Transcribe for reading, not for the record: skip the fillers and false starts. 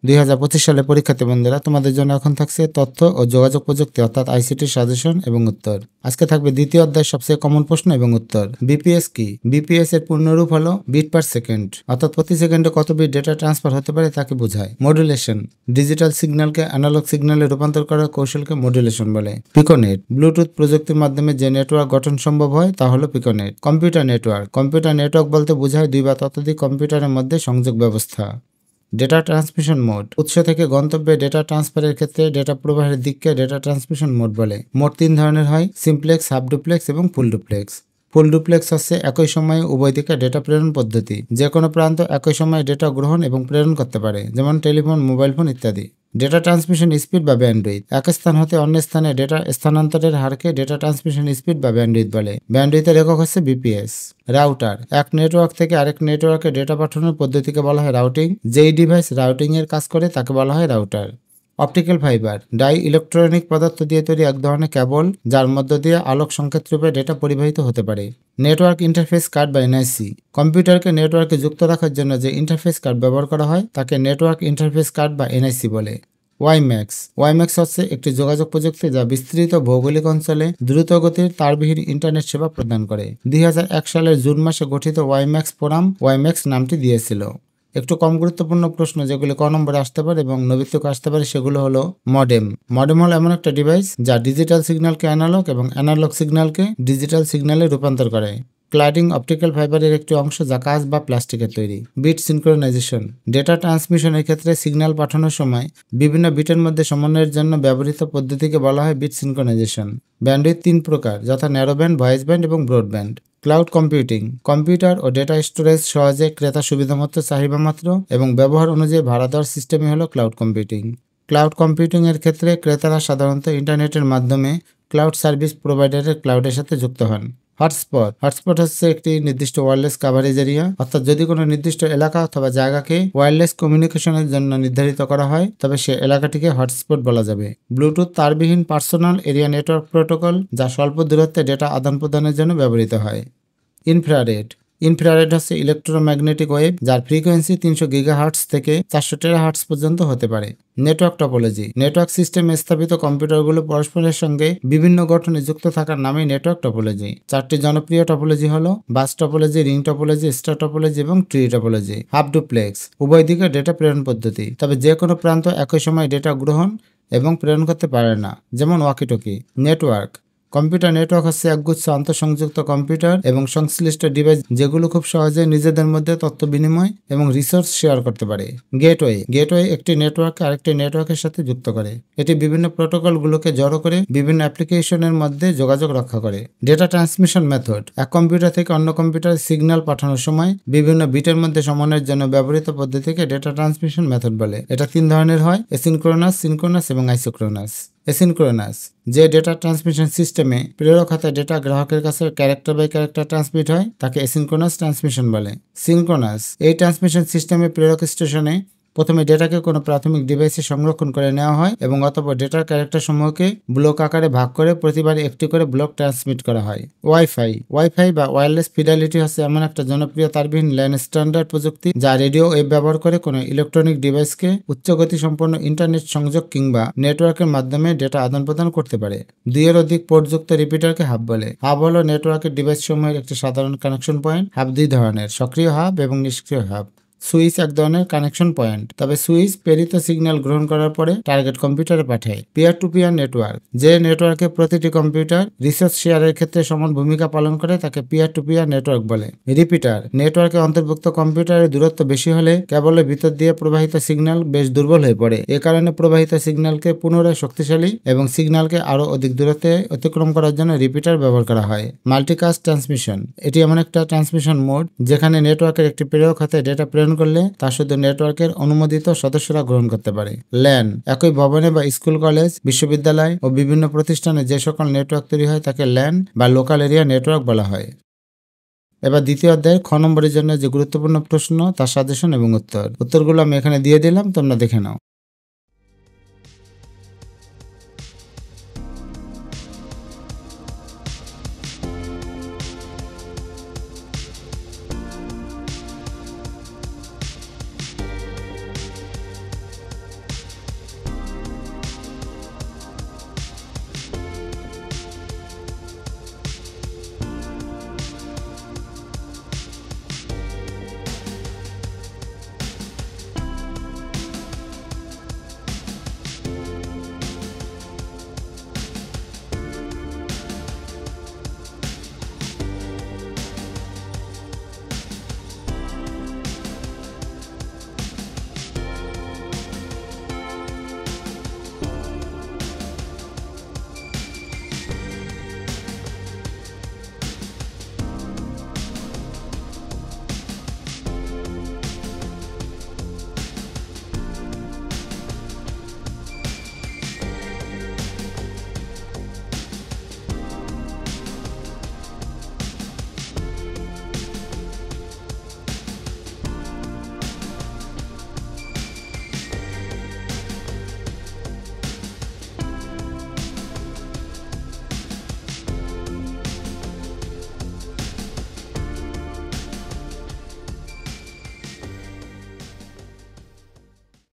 2025 সালে পরীক্ষার্থী বন্ধুরা, তোমাদের জন্য এখন থাকছে তথ্য ও যোগাযোগ প্রযুক্তি অর্থাৎ আইসিটি সাজেশন এবং উত্তর। আজকে থাকবে দ্বিতীয় অধ্যায়ের সবচেয়ে কমন প্রশ্ন এবং উত্তর। বিপিএস কি? বিপিএস এর পূর্ণরূপ হলো বিট পার সেকেন্ড, অর্থাৎ প্রতি সেকেন্ডে কত বিট ডেটা ট্রান্সফার হতে পারে তাকে বোঝায়। মডুলেশন, ডিজিটাল সিগন্যালকে অ্যানালগ সিগন্যালে রূপান্তর করার কৌশলকে মডুলেশন বলে। পিকোনেট, ব্লুটুথ প্রযুক্তির মাধ্যমে যে নেটওয়ার্ক গঠন সম্ভব হয় তা হলো piconet. Computer network, computer network বলতে বোঝায় দুই বা ততোধিক কম্পিউটারের মধ্যে সংযোগ ব্যবস্থা। ডেটা ট্রান্সমিশন মোড, উৎস থেকে গন্তব্যে ডেটা ট্রান্সফারের ক্ষেত্রে ডেটা প্রবাহের দিককে ডেটা ট্রান্সমিশন মোড বলে। মোট 3 ধরনের হয়: সিমপ্লেক্স, হাফ ডুপ্লেক্স এবং ফুল ডুপ্লেক্স। ফুল ডুপ্লেক্স হচ্ছে একই সময়ে উভয় দিকে ডেটা প্রেরণ পদ্ধতি। যে কোনো প্রান্ত একই সময়ে ডেটা গ্রহণ এবং প্রেরণ করতে পারে, যেমন টেলিফোন, মোবাইল ফোন ইত্যাদি। ডেটা ট্রান্সমিশন স্পিড বা ব্যান্ডউইথ, এক স্থান হতে অন্য স্থানে ডেটা স্থানান্তরের হারকে ডেটা ট্রান্সমিশন স্পিড বা ব্যান্ডউইথ বলে। ব্যান্ডউইথের একক হচ্ছে বিপিএস। রাউটার, এক নেটওয়ার্ক থেকে আরেক নেটওয়ার্কে ডেটা পাঠানোর পদ্ধতিকে বলা হয় রাউটিং। যেই ডিভাইস রাউটিং এর কাজ করে তাকে বলা হয় router. Optical fibre, die electronic পদার্থ দিয়ে তৈরি এক ধরনের কেবল, যার মধ্য দিয়ে আলোক সংকেত রূপে ডেটা পরিবাহিত হতে পারে। নেটওয়ার্ক ইন্টারফেস কার্ড বা এনআইসি, কম্পিউটারকে নেটওয়ার্কে যুক্ত রাখার জন্য যে ইন্টারফেস কার্ড ব্যবহার করা হয় তাকে নেটওয়ার্ক ইন্টারফেস কার্ড বা এনআইসি বলে। ওয়াইম্যাক্স, ওয়াইম্যাক্স হচ্ছে একটি যোগাযোগ প্রযুক্তি যা বিস্তৃত ভৌগোলিক অঞ্চলে দ্রুতগতির তারবিহীন ইন্টারনেট সেবা প্রদান করে। 2001 সালের জুন মাসে গঠিত ওয়াইম্যাক্স ফোরাম ওয়াইম্যাক্স নামটি দিয়েছিল। একটু কম গুরুত্বপূর্ণ প্রশ্ন যেগুলি ক নম্বরে আসতে পারে এবং নৈবিত্তিক আসতে পারে সেগুলো হলো মডেম। মডেম হলো এমন একটা ডিভাইস যা ডিজিটাল সিগন্যালকে অ্যানালগ এবং অ্যানালগ সিগন্যালকে ডিজিটাল সিগন্যালে রূপান্তর করে। ক্লাডিং অপটিক্যাল ফাইবারের একটি অংশ যা কাঁচ বা প্লাস্টিকের তৈরি। বিট সিনক্রোনাইজেশন, ডেটা ট্রান্সমিশনের ক্ষেত্রে সিগন্যাল পাঠানোর সময় বিভিন্ন বিটের মধ্যে সমন্বয়ের জন্য ব্যবহৃত পদ্ধতিকে বলা হয় বিট সিনক্রোনাইজেশন। ব্যান্ডউইথ 3 প্রকার, যথা ন্যারো ব্যান্ড, ভয়েস ব্যান্ড এবং ব্রডব্যান্ড। ক্লাউড কম্পিউটিং, কম্পিউটার ও ডেটা স্টোরেজ সহজে ক্রেতা সুবিধামতো চাহিদামাত্র এবং ব্যবহার অনুযায়ী ভাড়া দেওয়ার সিস্টেমই হলো ক্লাউড কম্পিউটিং। ক্লাউড কম্পিউটিং এর ক্ষেত্রে ক্রেতারা সাধারণত ইন্টারনেটের মাধ্যমে ক্লাউড সার্ভিস প্রোভাইডারের ক্লাউডের সাথে যুক্ত হন। হটস্পট, হটস্পট হচ্ছে একটি নির্দিষ্ট ওয়্যারলেস কাভারেজ এরিয়া, অর্থাৎ যদি কোনো নির্দিষ্ট এলাকা অথবা জায়গাকে ওয়্যারলেস কমিউনিকেশনের জন্য নির্ধারিত করা হয় তবে সে এলাকাটিকে হটস্পট বলা যাবে। ব্লুটুথ তারবিহীন পার্সোনাল এরিয়া নেটওয়ার্ক প্রোটোকল, যা স্বল্প দূরত্বে ডেটা আদান প্রদানের জন্য ব্যবহৃত হয়। ইনফ্রারেড, ইনফ্রারেড হচ্ছে ইলেকট্রোম্যাগনেটিক ওয়েভ যার ফ্রিকোয়েন্সি 300 গিগাহার্টজ থেকে 400 টেরাহার্টজ পর্যন্ত হতে পারে। নেটওয়ার্ক টপোলজি, নেটওয়ার্ক সিস্টেমে স্থাপিত কম্পিউটারগুলো পরস্পরের সঙ্গে বিভিন্ন গঠনে যুক্ত থাকার নামই নেটওয়ার্ক টপোলজি। 4টি জনপ্রিয় টপোলজি হলো bus topology, ring topology, star topology এবং ট্রি টপোলজি। হাফ ডুপ্লেক্স, উভয় দিকে ডেটা প্রেরণ পদ্ধতি, তবে যে কোনো প্রান্ত একই সময় ডেটা গ্রহণ এবং প্রেরণ করতে পারে না, যেমন ওয়াকিটকি। নেটওয়ার্ক, কম্পিউটার নেটওয়ার্ক হচ্ছে একগুচ্ছ আন্তঃসংযুক্ত কম্পিউটার এবং সংশ্লিষ্ট ডিভাইস যেগুলো খুব সহজে নিজেদের মধ্যে তথ্য বিনিময় এবং রিসোর্স শেয়ার করতে পারে। গেটওয়ে, গেটওয়ে একটি নেটওয়ার্ককে আরেকটি নেটওয়ার্কের সাথে যুক্ত করে। এটি বিভিন্ন প্রোটোকলগুলোকে জড়ো করে বিভিন্ন অ্যাপ্লিকেশনের মধ্যে যোগাযোগ রক্ষা করে। ডেটা ট্রান্সমিশন মেথড, এক কম্পিউটার থেকে অন্য কম্পিউটারে সিগন্যাল পাঠানোর সময় বিভিন্ন বিটের মধ্যে সমন্বয়ের জন্য ব্যবহৃত পদ্ধতিকে ডেটা ট্রান্সমিশন মেথড বলে। এটা 3 ধরনের হয়: এসিনক্রোনাস, সিনক্রোনাস এবং আইসোক্রোনাস। এসিনক্রোনাস, যে ডেটা ট্রান্সমিশন সিস্টেমে প্রেরক হাতে ডেটা গ্রাহকের কাছে ক্যারেক্টার বাই ক্যারেক্টার ট্রান্সমিট হয় তাকে এসিনক্রোনাস ট্রান্সমিশন বলে। সিনক্রোনাস, এই ট্রান্সমিশন সিস্টেমে প্রেরক স্টেশনে প্রথমে ডেটাকে কোনো প্রাথমিক ডিভাইসে সংরক্ষণ করে নেওয়া হয় এবং অতঃপর ডেটার ক্যারেক্টার সমূহকে ব্লক আকারে ভাগ করে প্রতিবার একটি করে ব্লক ট্রান্সমিট করা হয়। ওয়াইফাই, ওয়াইফাই বা ওয়্যারলেস ফিডেলিটি হচ্ছে এমন একটা জনপ্রিয় তারবিহীন ল্যান স্ট্যান্ডার্ড প্রযুক্তি যা রেডিও ওয়েভ ব্যবহার করে কোনো ইলেকট্রনিক ডিভাইসকে উচ্চগতি সম্পন্ন ইন্টারনেট সংযোগ কিংবা নেটওয়ার্কের মাধ্যমে ডেটা আদান প্রদান করতে পারে। 2 এর অধিক পোর্টযুক্ত রিপিটারকে হাব বলে। হাব হলো নেটওয়ার্কের ডিভাইস সমূহের একটি সাধারণ কানেকশন পয়েন্ট। হাব 2 ধরনের: সক্রিয় হাব এবং নিষ্ক্রিয় হাব। সুইচ এক ধরনের কানেকশন পয়েন্ট, তবে সুইচ প্রেরিত সিগন্যাল গ্রহণ করার পরে টার্গেট কম্পিউটারে পাঠায়। পিয়ার টু পিয়ার নেটওয়ার্ক, যে নেটওয়ার্কে প্রতিটি কম্পিউটার রিসোর্স শেয়ারের ক্ষেত্রে সমান ভূমিকা পালন করে তাকে পিয়ার টু পিয়ার নেটওয়ার্ক বলে। রিপিটার, নেটওয়ার্কে অন্তর্ভুক্ত কম্পিউটারের দূরত্ব বেশি হলে কেবলের ভিতর দিয়ে প্রবাহিত সিগন্যাল বেশ দুর্বল হয়ে পড়ে। এ কারণে প্রবাহিত সিগন্যালকে পুনরায় শক্তিশালী এবং সিগন্যালকে আরও অধিক দূরত্বে অতিক্রম করার জন্য রিপিটার ব্যবহার করা হয়। মাল্টিকাস্ট ট্রান্সমিশন, এটি এমন একটা ট্রান্সমিশন মোড যেখানে নেটওয়ার্কের একটি প্রেরক হাতে ডেটা প্রেরণ করলে তা শুধু নেটওয়ার্কের অনুমোদিত সদস্যরা গ্রহণ করতে পারে। ল্যান, একই ভবনে বা স্কুল, কলেজ, বিশ্ববিদ্যালয় ও বিভিন্ন প্রতিষ্ঠানে যে সকল নেটওয়ার্ক তৈরি হয় তাকে ল্যান বা লোকাল এরিয়া নেটওয়ার্ক বলা হয়। এবার দ্বিতীয় অধ্যায়ের খ নম্বরের জন্য যে গুরুত্বপূর্ণ প্রশ্ন তার সাজেশন এবং উত্তরগুলো আমি এখানে দিয়ে দিলাম, তোমরা দেখে নাও।